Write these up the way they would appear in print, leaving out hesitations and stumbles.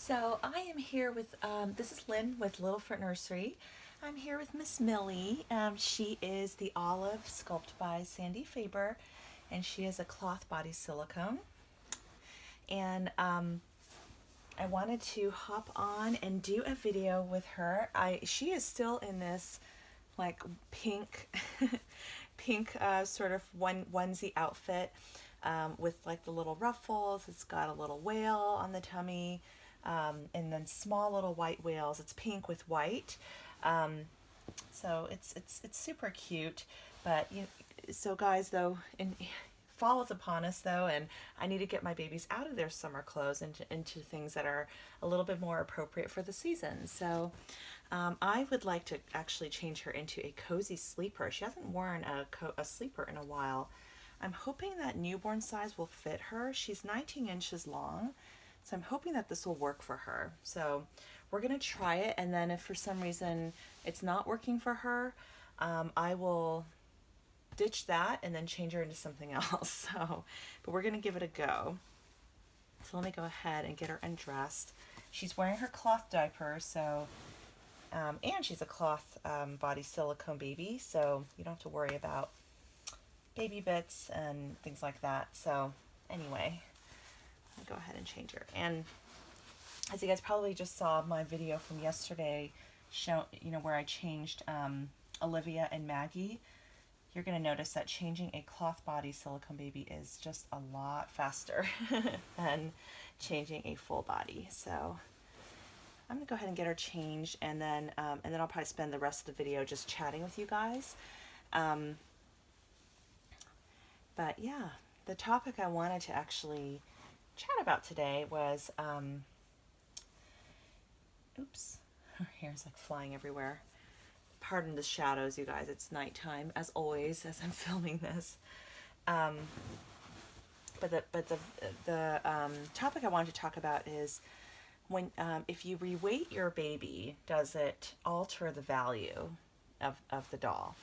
So I am here with, this is Lynn with Little Fruit Nursery. I'm here with Miss Millie. She is the Olive Sculpt by Sandy Faber, and she is a cloth body silicone. And I wanted to hop on and do a video with her. She is still in this like pink, pink sort of onesie outfit with like the little ruffles. It's got a little whale on the tummy. And then small little white whales. It's pink with white, so it's super cute. But so guys, though, fall is upon us though, and I need to get my babies out of their summer clothes into things that are a little bit more appropriate for the season. So I would like to actually change her into a cozy sleeper. She hasn't worn a sleeper in a while. I'm hoping that newborn size will fit her. She's 19 inches long. So I'm hoping that this will work for her. So we're going to try it, and then if for some reason it's not working for her, I will ditch that and then change her into something else. So, but we're going to give it a go. So let me go ahead and get her undressed. She's wearing her cloth diaper, so, and she's a cloth body silicone baby, so you don't have to worry about baby bits and things like that. So anyway, go ahead and change her. And as you guys probably just saw my video from yesterday, where I changed Olivia and Maggie, you're going to notice that changing a cloth body silicone baby is just a lot faster than changing a full body. So I'm going to go ahead and get her changed, and then I'll probably spend the rest of the video just chatting with you guys. But yeah, the topic I wanted to actually chat about today was, oops, her hair's like flying everywhere. Pardon the shadows, you guys. It's nighttime, as always, as I'm filming this. But the topic I wanted to talk about is when if you reweight your baby, does it alter the value of the doll?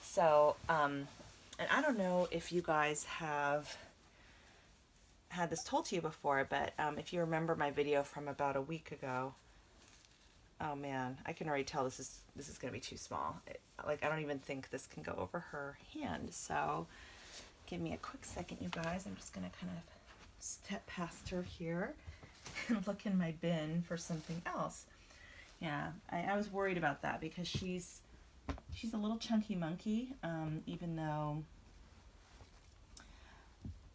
So, and I don't know if you guys have had this told to you before, but if you remember my video from about a week ago, oh man, I can already tell this is going to be too small. Like, I don't even think this can go over her hand. So give me a quick second, you guys. I'm just going to kind of step past her here and look in my bin for something else. Yeah, I was worried about that because she's a little chunky monkey, even though,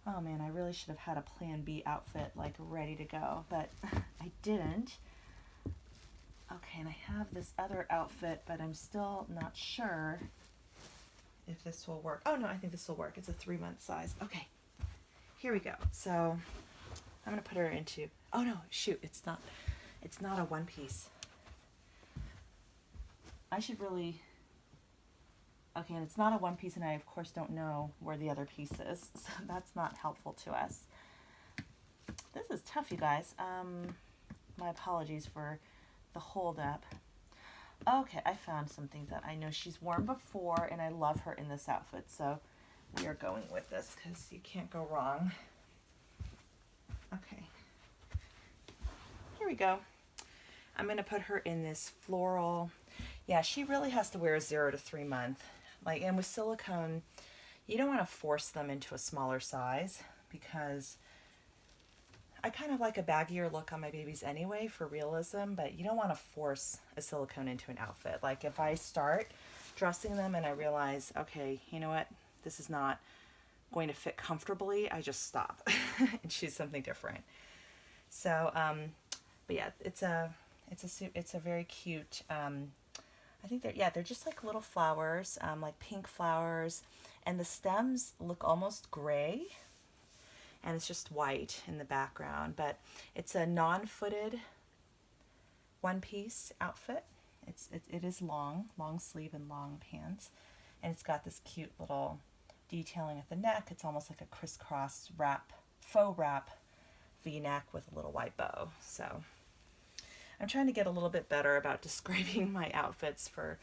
oh man, I really should have had a plan B outfit like ready to go, but I didn't. Okay, and I have this other outfit, but I'm still not sure if this will work. Oh no, I think this will work. It's a 3-month size. Okay, here we go. So I'm gonna put her into, oh no, shoot, it's not a one piece. I should really, okay, and it's not a one piece, and I of course don't know where the other piece is, so that's not helpful to us. This is tough, you guys. My apologies for the hold up. Okay, I found something that I know she's worn before, and I love her in this outfit, so we are going with this because you can't go wrong. Okay, here we go. I'm going to put her in this floral. Yeah, she really has to wear a 0 to 3 month. Like, and with silicone, you don't want to force them into a smaller size because I kind of like a baggier look on my babies anyway for realism, but you don't want to force a silicone into an outfit. Like, if I start dressing them and I realize, okay, you know what, this is not going to fit comfortably, I just stop and choose something different. So, but yeah, it's a very cute, I think they're just like little flowers, like pink flowers, and the stems look almost gray, and it's just white in the background, but it's a non-footed one-piece outfit. It is long sleeve and long pants, and it's got this cute little detailing at the neck. It's almost like a crisscross faux wrap V-neck with a little white bow. So I'm trying to get a little bit better about describing my outfits for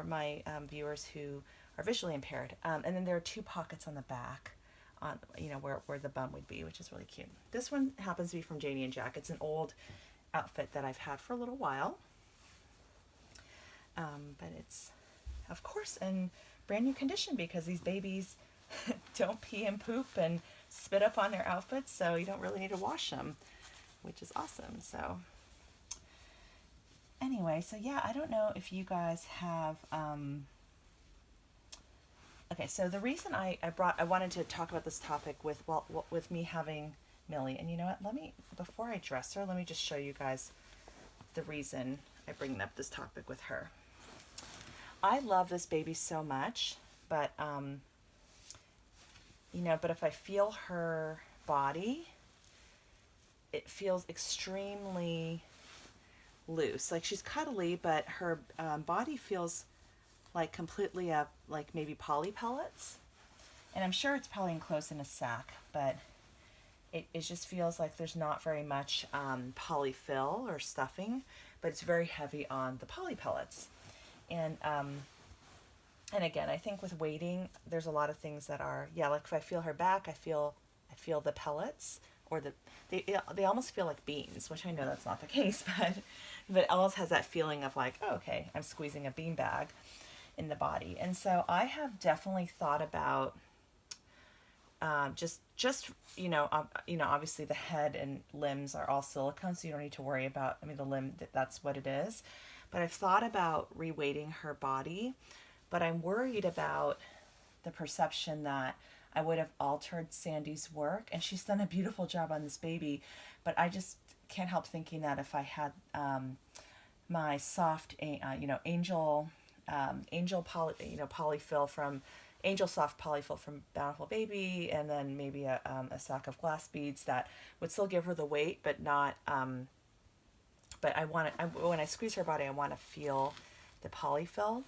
my viewers who are visually impaired. And then there are 2 pockets on the back on, where the bum would be, which is really cute. This one happens to be from Janie and Jack. It's an old outfit that I've had for a little while. But it's, of course, in brand new condition because these babies don't pee and poop and spit up on their outfits, so you don't really need to wash them, which is awesome. So anyway, so yeah, I don't know if you guys have, okay, so the reason I wanted to talk about this topic with me having Millie, and you know what, before I dress her, let me just show you guys the reason I bring up this topic with her. I love this baby so much, but, but if I feel her body, it feels extremely loose. Like, she's cuddly, but her body feels like completely up, like maybe poly pellets. And I'm sure it's probably enclosed in a sack, but it just feels like there's not very much polyfill or stuffing, but it's very heavy on the poly pellets. And again, I think with waiting, there's a lot of things that are, like if I feel her back, I feel the pellets, or they almost feel like beans, which I know that's not the case, but it almost has that feeling of like, oh, okay, I'm squeezing a bean bag in the body. And so I have definitely thought about just obviously the head and limbs are all silicone, so you don't need to worry about, the limb, that's what it is. But I've thought about reweighting her body, but I'm worried about the perception that I would have altered Sandy's work, and she's done a beautiful job on this baby, but I just can't help thinking that if I had my soft, angel polyfill from Angel Soft Polyfill from Bountiful Baby, and then maybe a sack of glass beads, that would still give her the weight, but not. But when I squeeze her body, I want to feel the polyfill.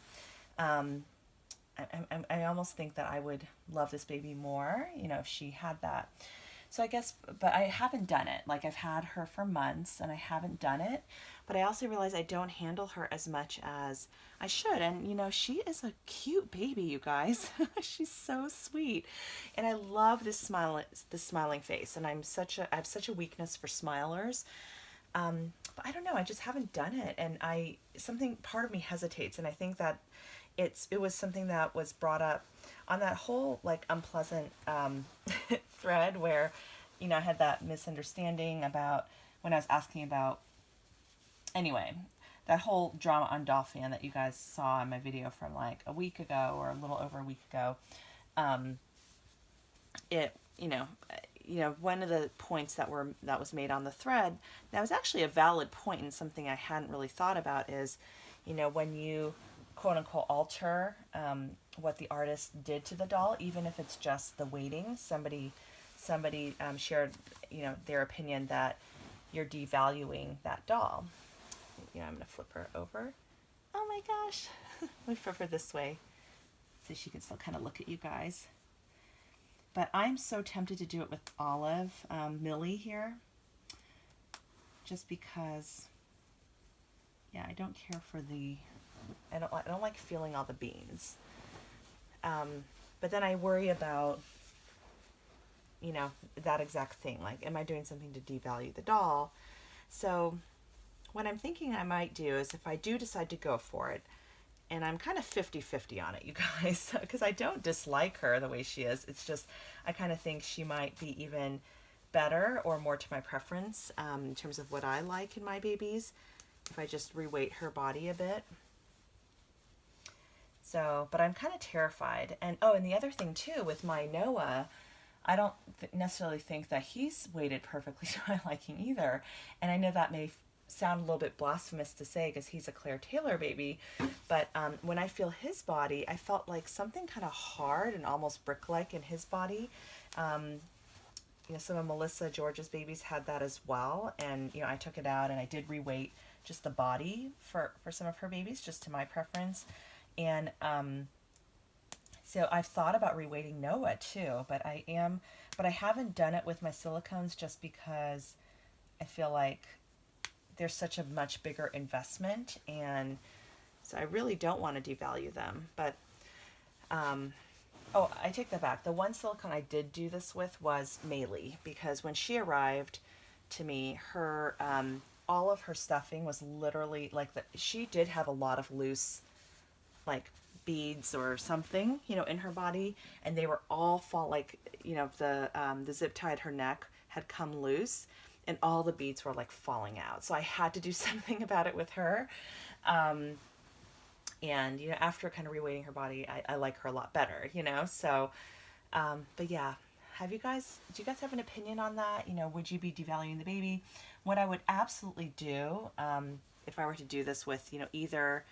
I almost think that I would love this baby more, if she had that. So I guess, but I haven't done it. Like, I've had her for months and I haven't done it, but I also realize I don't handle her as much as I should. And, she is a cute baby, you guys. She's so sweet. And I love this smiling face. And I have such a weakness for smilers. But I don't know, I just haven't done it. And part of me hesitates. And I think that it was something that was brought up on that whole like unpleasant thread where, I had that misunderstanding about when I was asking about, anyway, that whole drama on Dolphin that you guys saw in my video from like a week ago or a little over a week ago. One of the points that was made on the thread, that was actually a valid point and something I hadn't really thought about is, when you quote unquote alter what the artist did to the doll, even if it's just the weighting, somebody shared, their opinion that you're devaluing that doll. I'm going to flip her over. Oh my gosh. Let me flip her this way so she can still kind of look at you guys. But I'm so tempted to do it with Olive, Millie here, just because, I don't care for I don't like feeling all the beans. But then I worry about, that exact thing. Like, am I doing something to devalue the doll? So what I'm thinking I might do is, if I do decide to go for it, and I'm kind of 50-50 on it, you guys, because I don't dislike her the way she is. It's just, I kind of think she might be even better or more to my preference in terms of what I like in my babies, if I just reweight her body a bit. So, but I'm kind of terrified. And the other thing too, with my Noah, I don't necessarily think that he's weighted perfectly to my liking either. And I know that may sound a little bit blasphemous to say because he's a Claire Taylor baby, but when I feel his body, I felt like something kind of hard and almost brick-like in his body. Some of Melissa George's babies had that as well, and I took it out and I did reweight just the body for some of her babies, just to my preference. And so I've thought about reweighting Noah too, but I haven't done it with my silicones just because I feel like there's such a much bigger investment, and so I really don't want to devalue them. But Oh, I take that back. The one silicone I did do this with was Millie, because when she arrived to me, her all of her stuffing was literally like she did have a lot of loose like beads or something, in her body, and they were all like, the zip tie at her neck had come loose, and all the beads were like falling out. So I had to do something about it with her. Um, and after kind of reweighting her body, I like her a lot better. So but yeah, do you guys have an opinion on that? Would you be devaluing the baby? What I would absolutely do, if I were to do this with either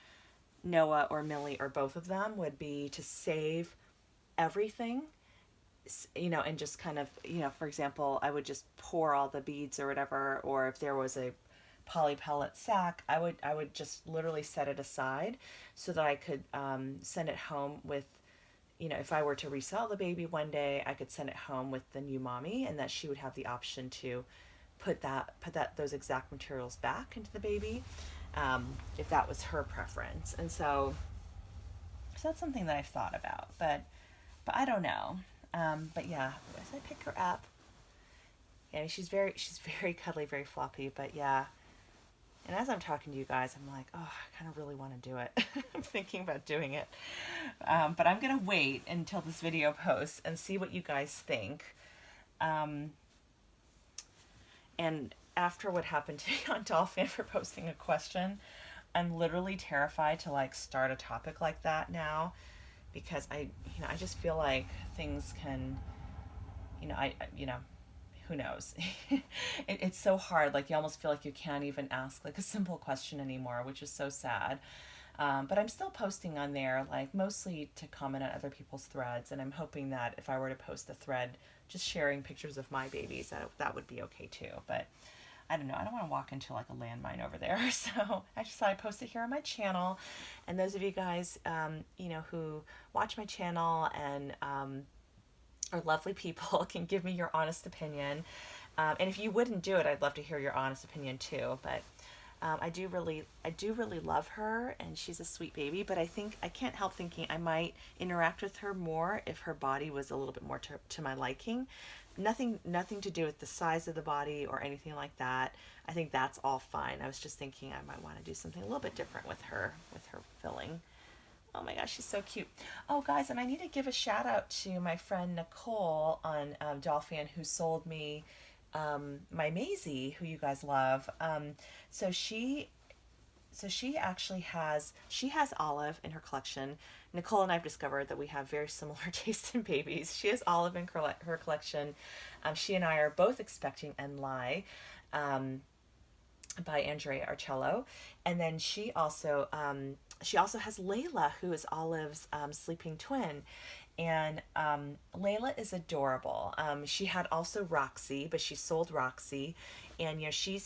Noah or Millie or both of them, would be to save everything, and just kind of, for example, I would just pour all the beads or whatever, or if there was a poly pellet sack, I would just literally set it aside so that I could send it home with, if I were to resell the baby one day, I could send it home with the new mommy, and that she would have the option to put those exact materials back into the baby, if that was her preference. And so that's something that I've thought about, but I don't know. But yeah, as I pick her up, yeah, she's very cuddly, very floppy. But yeah, and as I'm talking to you guys, I'm like, oh, I kind of really want to do it. I'm thinking about doing it, but I'm gonna wait until this video posts and see what you guys think. Um, and after what happened to me on Dolphin for posting a question, I'm literally terrified to like start a topic like that now, because I just feel like things can, who knows? It's so hard. Like you almost feel like you can't even ask like a simple question anymore, which is so sad. But I'm still posting on there, like mostly to comment on other people's threads, and I'm hoping that if I were to post a thread just sharing pictures of my babies, that would be okay too. But I don't know. I don't want to walk into like a landmine over there. So I just thought I'd post it here on my channel. And those of you guys, who watch my channel and are lovely people can give me your honest opinion. And if you wouldn't do it, I'd love to hear your honest opinion too. But I do really love her, and she's a sweet baby. But I can't help thinking I might interact with her more if her body was a little bit more to my liking. Nothing to do with the size of the body or anything like that. I think that's all fine. I was just thinking I might want to do something a little bit different with her filling. Oh my gosh, she's so cute. Oh, guys, and I need to give a shout out to my friend Nicole on Dolphin, who sold me my Maisie, who you guys love. So she actually has Olive in her collection. Nicole and I've discovered that we have very similar taste in babies. She has Olive in her collection. She and I are both expecting Enli, by Andrea Arcello, and then she also has Layla, who is Olive's sleeping twin. And Layla is adorable. She had also Roxy, but she sold Roxy, and she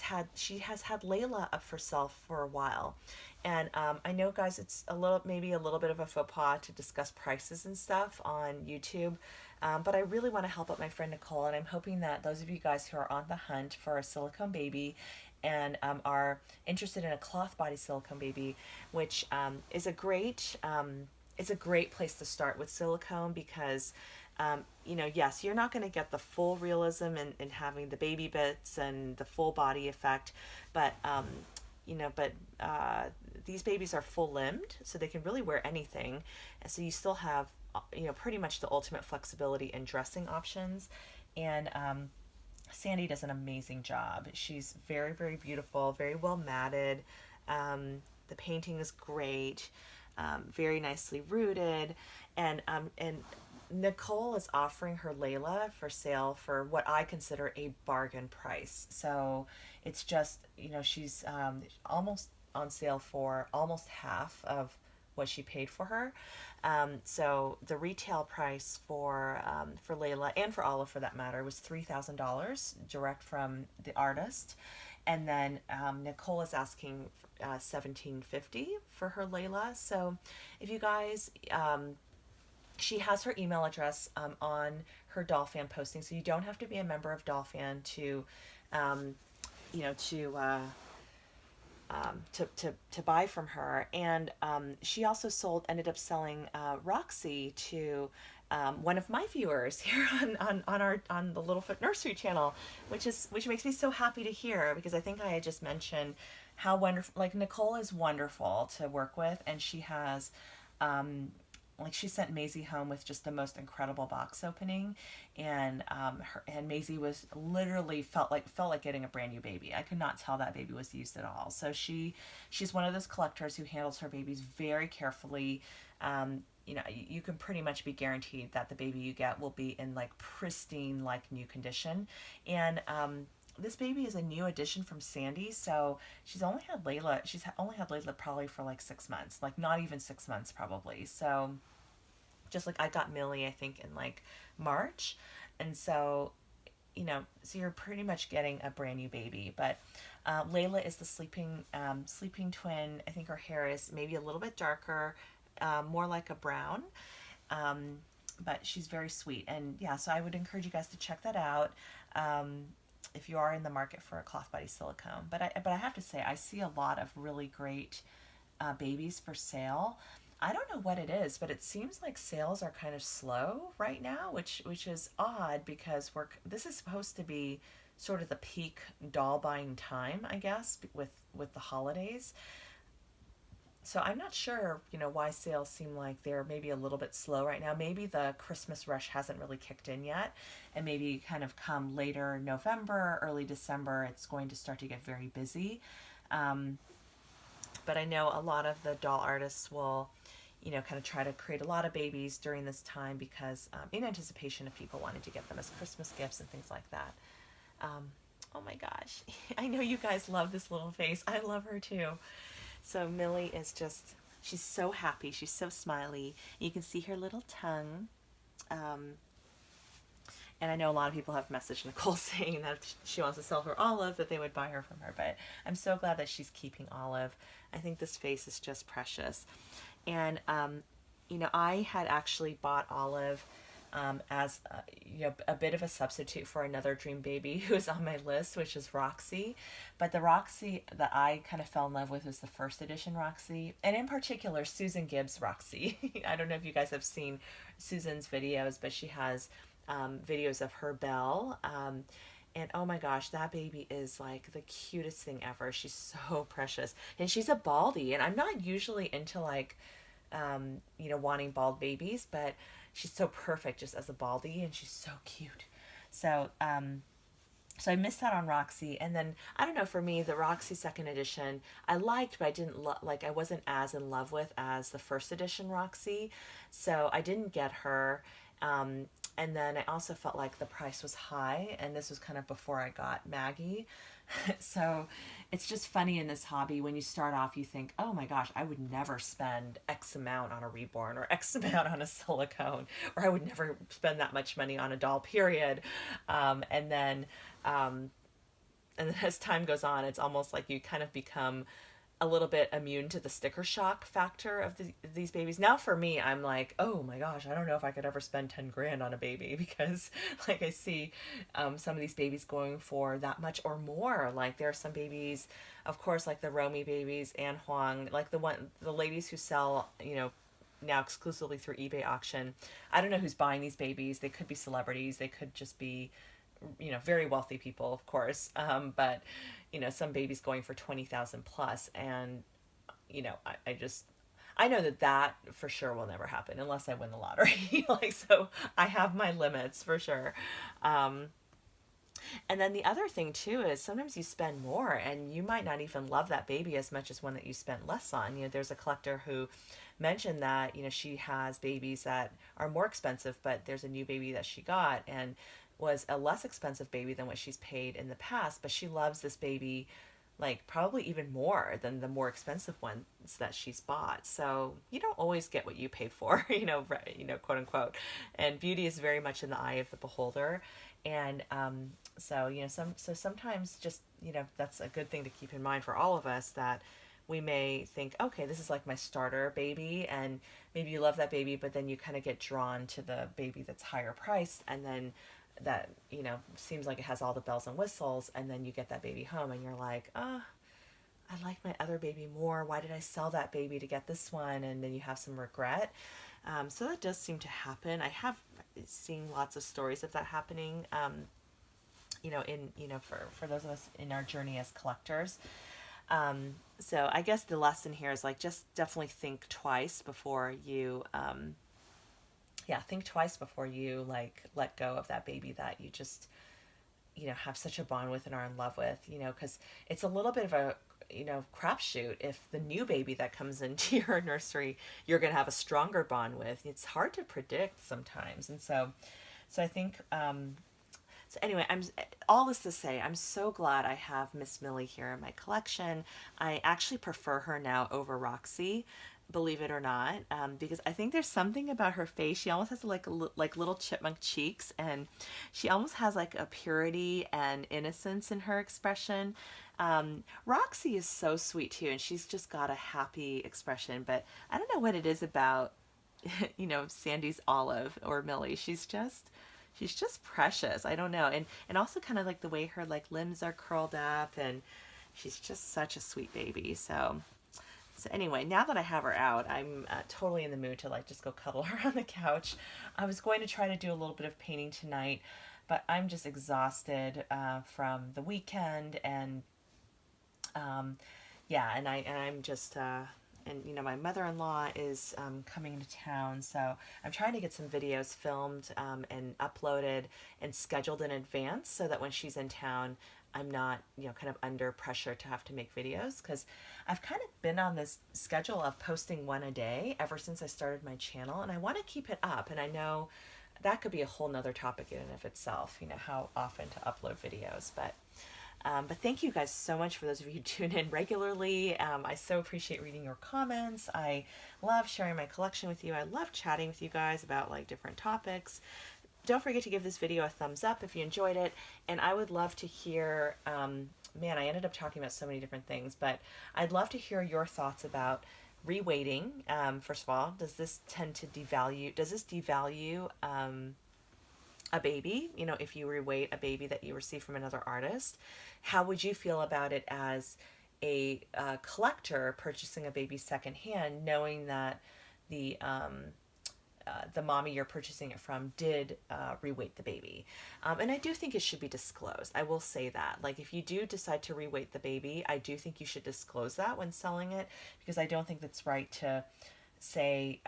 has had Layla up for sale for a while. And I know, guys, it's maybe a little bit of a faux pas to discuss prices and stuff on YouTube. But I really want to help out my friend Nicole, and I'm hoping that those of you guys who are on the hunt for a silicone baby and are interested in a cloth body silicone baby, which is a great place to start with silicone, because yes, you're not going to get the full realism in having the baby bits and the full body effect, but these babies are full limbed, so they can really wear anything, and so you still have pretty much the ultimate flexibility and dressing options. And Sandy does an amazing job. She's very, very beautiful, very well matted. The painting is great, very nicely rooted, and Nicole is offering her Layla for sale for what I consider a bargain price. So it's just, she's almost on sale for almost half of what she paid for her. So the retail price for Layla, and for Olive for that matter, was $3,000 direct from the artist, and then Nicole is asking $1,750 for her Layla. So if you guys, she has her email address on her Dolphin posting, so you don't have to be a member of Dolphin to you know to buy from her. And she also ended up selling Roxy to one of my viewers here on the Littlefoot Nursery channel, which makes me so happy to hear, because I think I had just mentioned how wonderful, like Nicole is wonderful to work with, and she has like she sent Maisie home with just the most incredible box opening, and Maisie was literally felt like getting a brand new baby. I could not tell that baby was used at all. So she's one of those collectors who handles her babies very carefully. You can pretty much be guaranteed that the baby you get will be in like pristine, like new condition. And this baby is a new addition from Sandy, so she's only had Layla. She's only had Layla probably for like 6 months, like not even 6 months probably. So just like I got Millie, I think in like March, and so so you're pretty much getting a brand new baby. But Layla is the sleeping twin. I think her hair is maybe a little bit darker, more like a brown. But she's very sweet, and yeah, so I would encourage you guys to check that out. If you are in the market for a cloth body silicone. But I have to say, I see a lot of really great babies for sale. I don't know what it is, but it seems like sales are kind of slow right now, which is odd, because this is supposed to be sort of the peak doll buying time, I guess, with the holidays. So I'm not sure, why sales seem like they're maybe a little bit slow right now. Maybe the Christmas rush hasn't really kicked in yet, and maybe kind of come later November, early December, it's going to start to get very busy. But I know a lot of the doll artists will, kind of try to create a lot of babies during this time, because in anticipation of people wanting to get them as Christmas gifts and things like that. Oh my gosh, I know you guys love this little face. I love her too. So Millie is she's so happy. She's so smiley. You can see her little tongue. And I know a lot of people have messaged Nicole saying that if she wants to sell her Olive, that they would buy her from her. But I'm so glad that she's keeping Olive. I think this face is just precious. And, I had actually bought Olive as a bit of a substitute for another dream baby who's on my list, which is Roxy. But the Roxy that I kind of fell in love with was the first edition Roxy, and in particular Susan Gibbs Roxy. I don't know if you guys have seen Susan's videos, but she has videos of her Belle. And oh my gosh, that baby is like the cutest thing ever. She's so precious. And she's a Baldy, and I'm not usually into like, wanting bald babies, but she's so perfect just as a Baldy, and she's so cute. So, so I missed out on Roxy. And then, I don't know, for me, the Roxy second edition, I liked, but I didn't I wasn't as in love with as the first edition Roxy. So I didn't get her. And then I also felt like the price was high, and this was kind of before I got Maggie. So it's just funny in this hobby, when you start off, you think, oh my gosh, I would never spend X amount on a Reborn, or X amount on a silicone, or I would never spend that much money on a doll, period. And then as time goes on, it's almost like you kind of become a little bit immune to the sticker shock factor of these babies. Now for me, I'm like, oh my gosh, I don't know if I could ever spend 10 grand on a baby, because like I see some of these babies going for that much or more. Like there are some babies, of course, like the Romy babies, and Huang, like the ladies who sell, now exclusively through eBay auction. I don't know who's buying these babies. They could be celebrities. They could just be, very wealthy people, of course. But, some babies going for 20,000 plus. And, I know that for sure will never happen unless I win the lottery. So I have my limits for sure. And then the other thing too is sometimes you spend more, and you might not even love that baby as much as one that you spent less on. There's a collector who mentioned that, she has babies that are more expensive, but there's a new baby that she got and was a less expensive baby than what she's paid in the past, but she loves this baby like probably even more than the more expensive ones that she's bought. So you don't always get what you pay for, quote unquote. And beauty is very much in the eye of the beholder. And so sometimes just that's a good thing to keep in mind for all of us, that we may think, okay, this is like my starter baby, and maybe you love that baby, but then you kind of get drawn to the baby that's higher priced, and then that seems like it has all the bells and whistles, and then you get that baby home and you're like, I like my other baby more. Why did I sell that baby to get this one? And then you have some regret. So that does seem to happen. I have seen lots of stories of that happening, for those of us in our journey as collectors. So I guess the lesson here is like, just definitely think twice before you, think twice before you like let go of that baby that you just, have such a bond with and are in love with, because it's a little bit of a, crapshoot if the new baby that comes into your nursery you're going to have a stronger bond with. It's hard to predict sometimes. And so I think, so anyway, I'm all this to say, I'm so glad I have Miss Millie here in my collection. I actually prefer her now over Roxy, believe it or not, because I think there's something about her face. She almost has like little chipmunk cheeks, and she almost has like a purity and innocence in her expression. Roxy is so sweet too, and she's just got a happy expression. But I don't know what it is about, Sandy's Olive or Millie. She's just precious. I don't know. And also kind of like the way her like limbs are curled up, and she's just such a sweet baby. So anyway, now that I have her out, I'm totally in the mood to like just go cuddle her on the couch. I was going to try to do a little bit of painting tonight, but I'm just exhausted from the weekend, and I'm just and my mother-in-law is coming to town, so I'm trying to get some videos filmed and uploaded and scheduled in advance so that when she's in town I'm not kind of under pressure to have to make videos, because I've kind of been on this schedule of posting one a day ever since I started my channel, and I want to keep it up. And I know that could be a whole nother topic in and of itself, how often to upload videos. But thank you guys so much for those of you who tune in regularly. I so appreciate reading your comments. I love sharing my collection with you. I love chatting with you guys about like different topics. Don't forget to give this video a thumbs up if you enjoyed it. And I would love to hear, man, I ended up talking about so many different things, but I'd love to hear your thoughts about reweighting. First of all, does this devalue a baby, if you reweight a baby that you receive from another artist? How would you feel about it as a collector purchasing a baby secondhand, knowing that the mommy you're purchasing it from did reweight the baby? And I do think it should be disclosed. I will say that. Like, if you do decide to reweight the baby, I do think you should disclose that when selling it, because I don't think that's right to say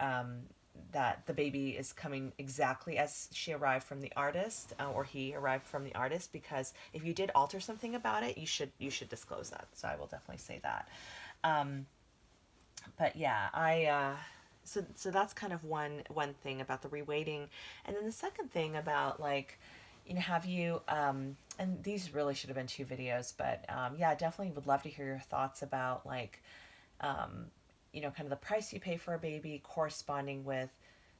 that the baby is coming exactly as she arrived from the artist, or he arrived from the artist, because if you did alter something about it, you should disclose that. So I will definitely say that. But yeah, so that's kind of one thing about the reweighting. And then the second thing about like, have you and these really should have been 2 videos, but yeah, definitely would love to hear your thoughts about like kind of the price you pay for a baby corresponding with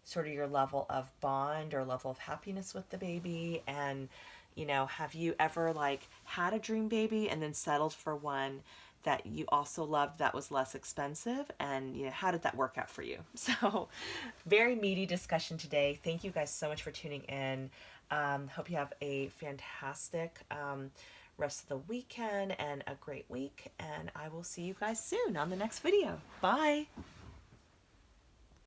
sort of your level of bond or level of happiness with the baby. And have you ever like had a dream baby and then settled for one that you also loved that was less expensive, and how did that work out for you? So very meaty discussion today. Thank you guys so much for tuning in. Hope you have a fantastic rest of the weekend and a great week, and I will see you guys soon on the next video. Bye.